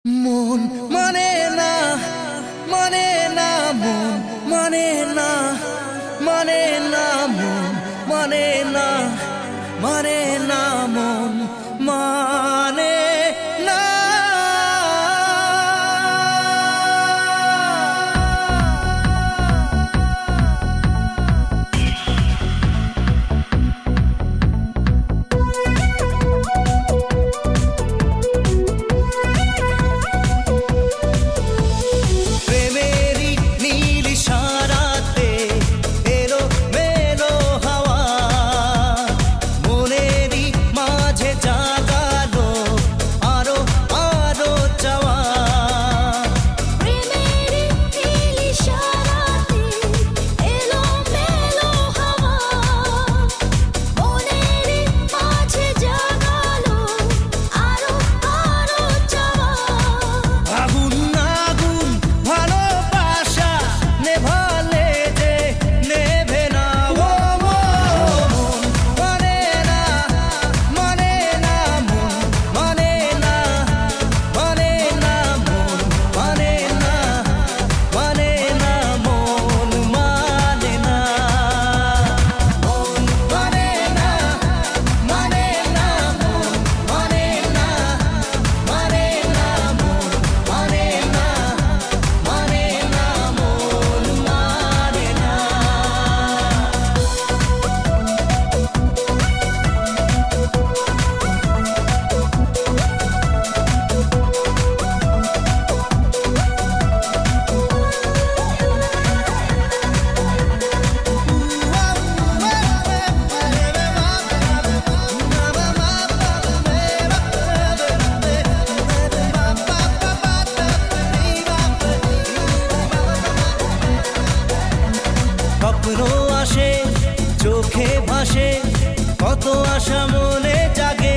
মন মানে না, মানে না, মন মানে না, মানে না, মন মানে না, মানে না, মন মানে না। স্বপ্ন আসে চোখে ভাসে, কত আশা মনে জাগে।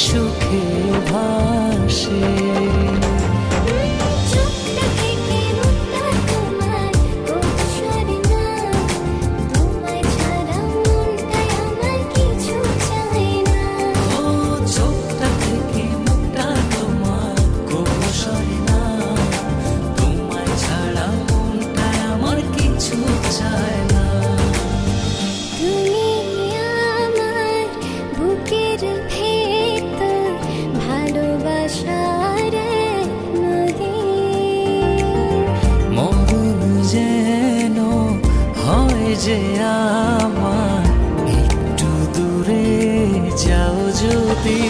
সুখে ভাসে। যে আমার একটু দূরে যাও যদি,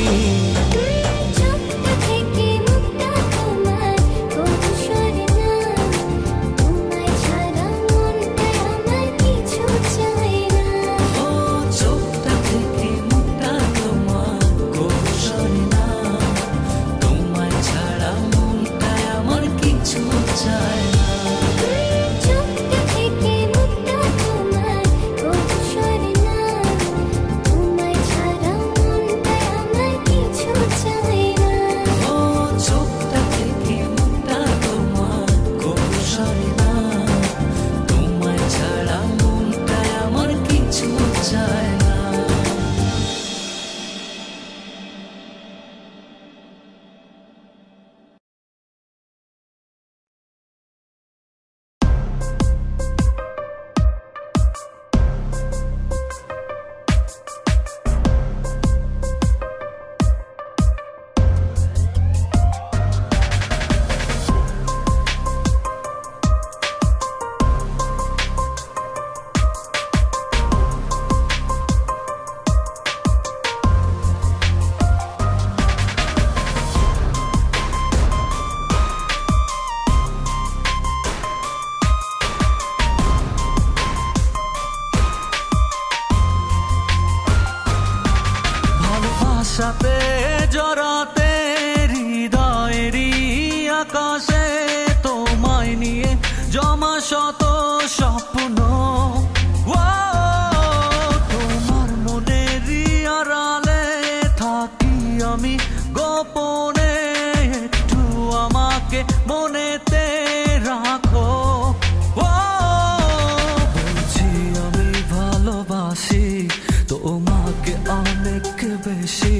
সাথে জড়াতে হৃদয়েরই আকাশে তোমায় নিয়ে জমা শত স্বপ্ন, তোমার মনেরই আড়ালে থাকি আমি গোপনে, একটু আমাকে মনেতে রাখো। বলছি আমি ভালোবাসি তোমাকে অনেক বেশি,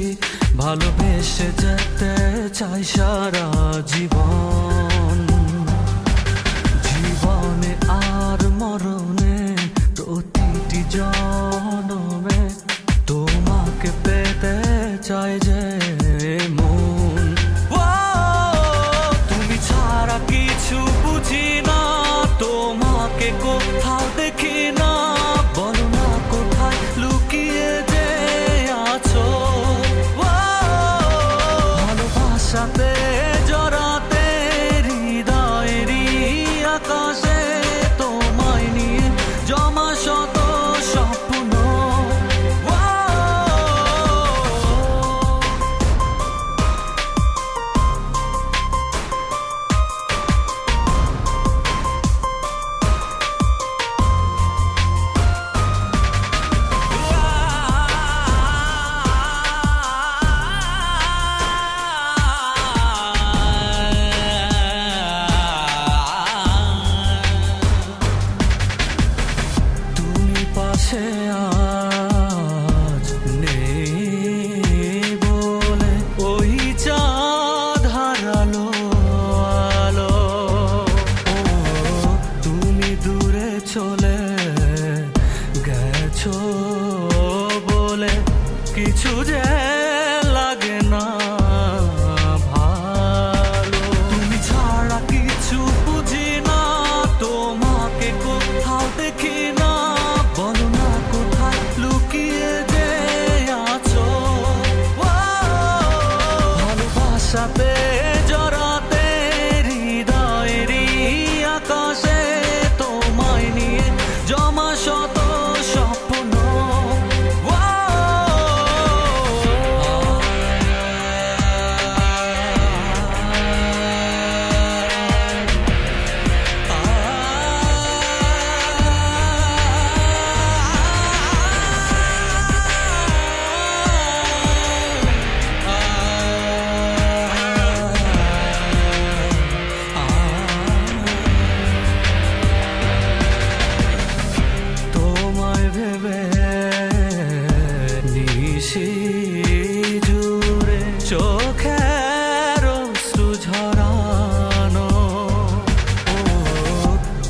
ভালোবেসে যেতে চাই সারা জীবন, জীবনে আর মরণে প্রতিটি জনমে তোমাকে পেতে চাই যে মন। তুমি ছাড়া কিছু বুঝি না, তোমাকে কোথাও দেখি না, বলো না কোথায় লুকিয়ে যে আছো। ভালোবাসাতে জড়াতে হৃদয়েরই আকাশে তোমায় নিয়ে জমা শত স্বপ্ন, আজ নেই বলে ওই চাঁদ হারালো আলো, তুমি দূরে চলে গেছো বলে কিছু যে লাগে না ভালো। তুমি ছাড়া কিছু বুঝি না, তোমাকে কোথাও দেখি না, বলো না কোথায় লুকিয়ে যে আছো। ভালোবাসাতে জড়াতে হৃদয়েরই আকাশে তোমায় নিয়ে জমা শত স্বপ্ন, বেশি জুড়ে চোখের অশ্রু ঝরানো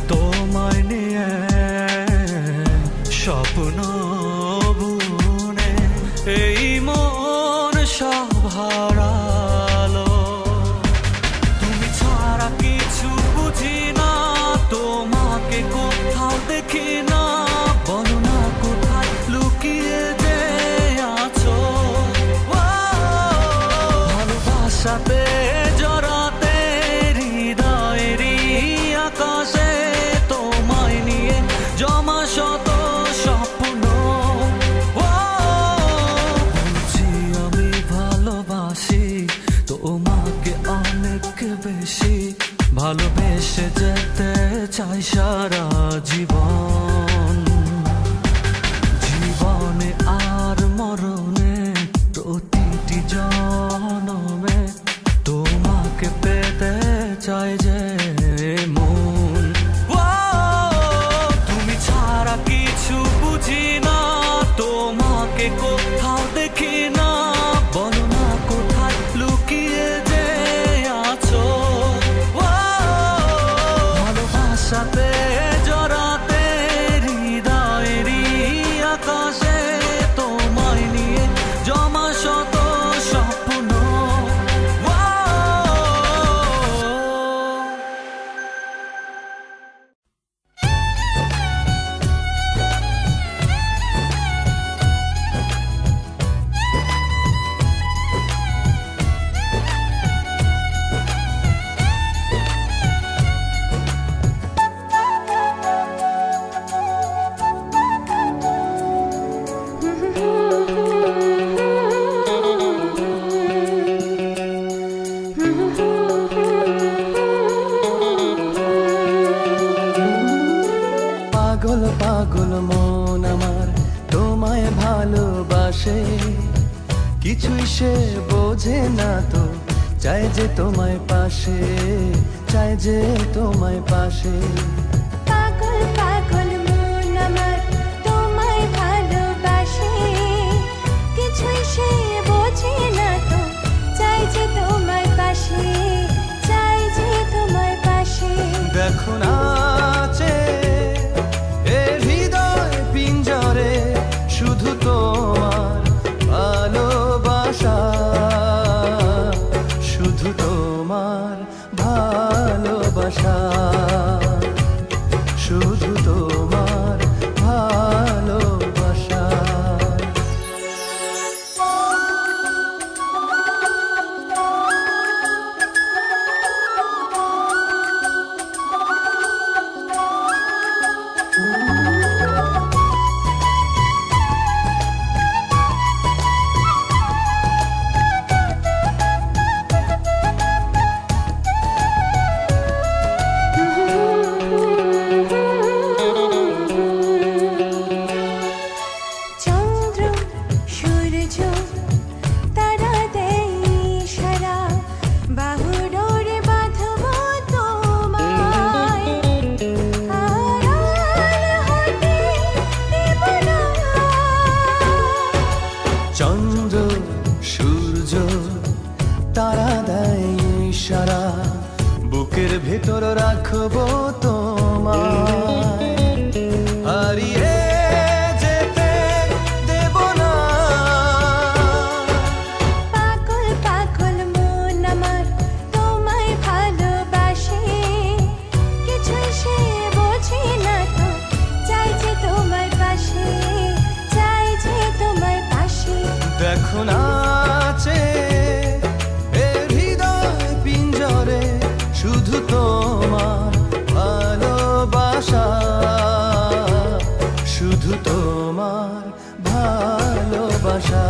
তোমায় নিয়ে স্বপ্ন বুনে এই মন সব হারালো। তুমি ছাড়া কিছু বুঝি না, তোমাকে কোথাও দেখি না, বলো না কোথায় লুকিয়ে যে আছো। ভালোবাসাতে জড়াতে হৃদয়েরই আকাশে তোমায় নিয়ে জমা শত স্বপ্ন। বলছি আমি ভালোবাসি তোমাকে অনেক বেশি, ভালোবেসে যেতে চাই সারা জীবন। জীবনে আর মরণে প্রতিটি জনমে তোমাকে পেতে চাই যে মন। তুমি ছাড়া কিছু বুঝি না, তোমাকে কোথাও দেখি না, বলো না কোথায় লুকিয়ে যে আছো। ভালোবাসাতে জড়াতে হৃদয়েরই আকাশে তোমায় নিয়ে জমা শত স্বপ্ন। পাগল পাগল মন আমার তোমায় ভালোবাসে, কিছুই সে বোঝে না তো, চাই যে তোমায় পাশে, চাই যে তোমায় পাশে। পাগল পাগল মন আমার তোমায় ভালোবাসে, কিছুই সে বোঝে না তো, চাই যে তোমায় পাশে, চাই যে তোমায় পাশে। দেখো নাচে এ হৃদয় পিঞ্জরে, শুধু তোমার ভালোবাসা, শুধু তোমার ভালোবাসা, শুধু তোমার ভালোবাসা। চন্দ্র সূর্য তারা দেয় ইশারা, বাহুডোরে বাঁধব তোমায়, আড়াল হতে দেব না। চন্দ্র সূর্য তারা দেয় ইশারা, বুকের ভেতর রাখবো তোমায়, হারিয়ে যেতে দেব না। পাগল পাগল মন আমার তোমায় ভালোবাসে, কিছুই সে বোঝে না তো, চাই যে তোমায় পাশে, চাই যে তোমায় পাশে। দেখো নাচে এ হৃদয় পিঞ্জরে, শুধু তোমার ভালোবাসা, শুধু তোমার ভালোবাসা,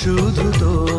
শুধু তোমার